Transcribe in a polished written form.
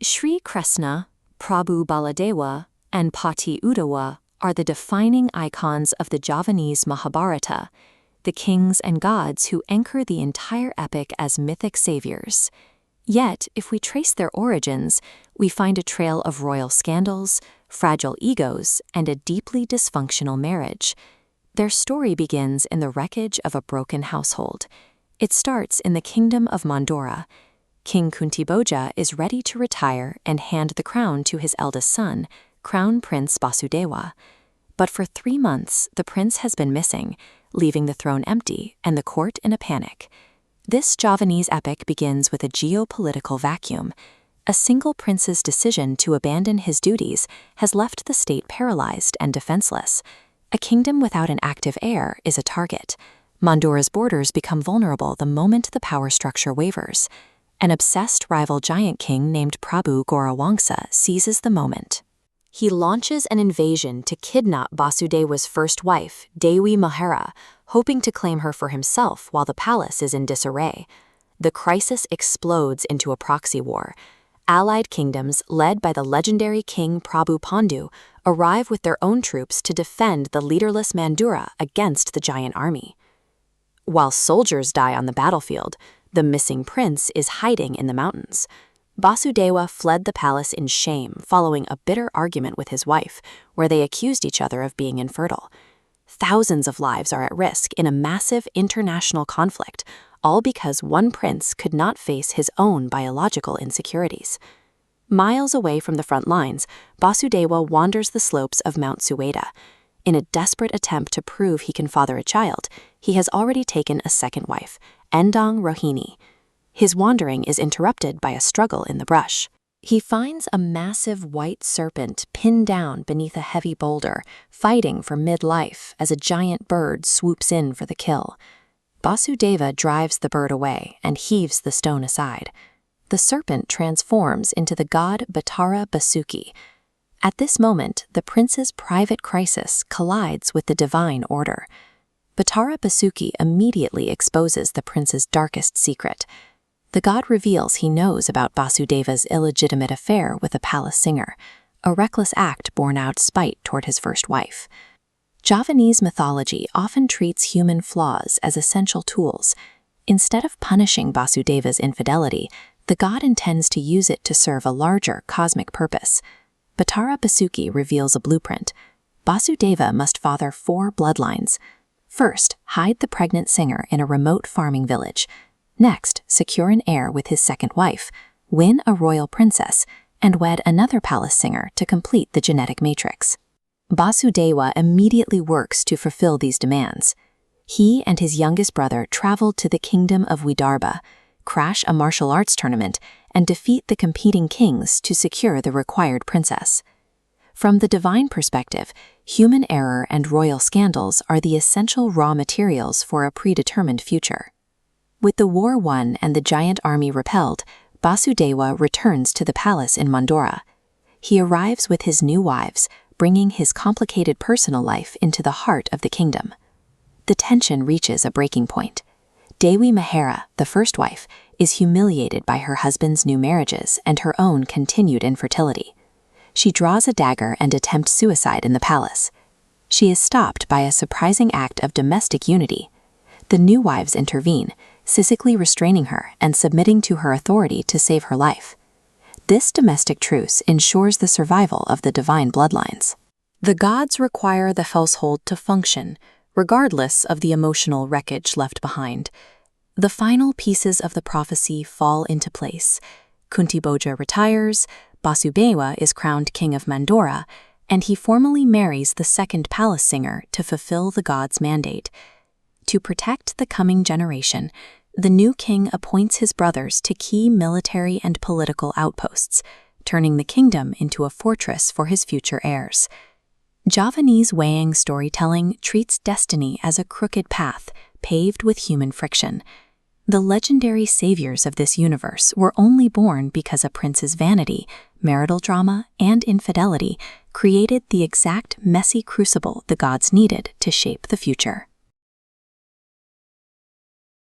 Sri Krishna, Prabu Baladewa, and Pati Udawa are the defining icons of the Javanese Mahabharata, the kings and gods who anchor the entire epic as mythic saviors. Yet, if we trace their origins, we find a trail of royal scandals, fragile egos, and a deeply dysfunctional marriage. Their story begins in the wreckage of a broken household. It starts in the Kingdom of Mandura. King Kuntiboja is ready to retire and hand the crown to his eldest son, Crown Prince Basudewa. But for 3 months, the prince has been missing, leaving the throne empty and the court in a panic. This Javanese epic begins with a geopolitical vacuum. A single prince's decision to abandon his duties has left the state paralyzed and defenseless. A kingdom without an active heir is a target. Mandura's borders become vulnerable the moment the power structure wavers. An obsessed rival giant king named Prabu Gorawangsa seizes the moment. He launches an invasion to kidnap Basudewa's first wife, Dewi Devaki, hoping to claim her for himself while the palace is in disarray. The crisis explodes into a proxy war. Allied kingdoms, led by the legendary King Prabu Pandu, arrive with their own troops to defend the leaderless Mandura against the giant army. While soldiers die on the battlefield, the missing prince is hiding in the mountains. Basudewa fled the palace in shame following a bitter argument with his wife, where they accused each other of being infertile. Thousands of lives are at risk in a massive international conflict, all because one prince could not face his own biological insecurities. Miles away from the front lines, Basudewa wanders the slopes of Mount Suweda. In a desperate attempt to prove he can father a child, he has already taken a second wife, Endong Rohini. His wandering is interrupted by a struggle in the brush. He finds a massive white serpent pinned down beneath a heavy boulder, fighting for midlife as a giant bird swoops in for the kill. Basudeva drives the bird away and heaves the stone aside. The serpent transforms into the god Batara Basuki. At this moment, the prince's private crisis collides with the divine order. Batara Basuki immediately exposes the prince's darkest secret. The god reveals he knows about Basudeva's illegitimate affair with a palace singer, a reckless act born out spite toward his first wife. Javanese mythology often treats human flaws as essential tools. Instead of punishing Basudeva's infidelity, the god intends to use it to serve a larger cosmic purpose. Batara Basuki reveals a blueprint. Basudeva must father 4 bloodlines. First, hide the pregnant singer in a remote farming village. Next, secure an heir with his second wife, win a royal princess, and wed another palace singer to complete the genetic matrix. Basudewa immediately works to fulfill these demands. He and his youngest brother travel to the kingdom of Vidarbha, crash a martial arts tournament, and defeat the competing kings to secure the required princess. From the divine perspective, human error and royal scandals are the essential raw materials for a predetermined future. With the war won and the giant army repelled, Basudewa returns to the palace in Mandura. He arrives with his new wives, bringing his complicated personal life into the heart of the kingdom. The tension reaches a breaking point. Dewi Devaki, the first wife, is humiliated by her husband's new marriages and her own continued infertility. She draws a dagger and attempts suicide in the palace. She is stopped by a surprising act of domestic unity. The new wives intervene, physically restraining her and submitting to her authority to save her life. This domestic truce ensures the survival of the divine bloodlines. The gods require the household to function, regardless of the emotional wreckage left behind. The final pieces of the prophecy fall into place. Kuntiboja retires, Basudewa is crowned King of Mandura, and he formally marries the second palace singer to fulfill the god's mandate. To protect the coming generation, the new king appoints his brothers to key military and political outposts, turning the kingdom into a fortress for his future heirs. Javanese Wayang storytelling treats destiny as a crooked path, paved with human friction. The legendary saviors of this universe were only born because a prince's vanity, marital drama, and infidelity created the exact messy crucible the gods needed to shape the future.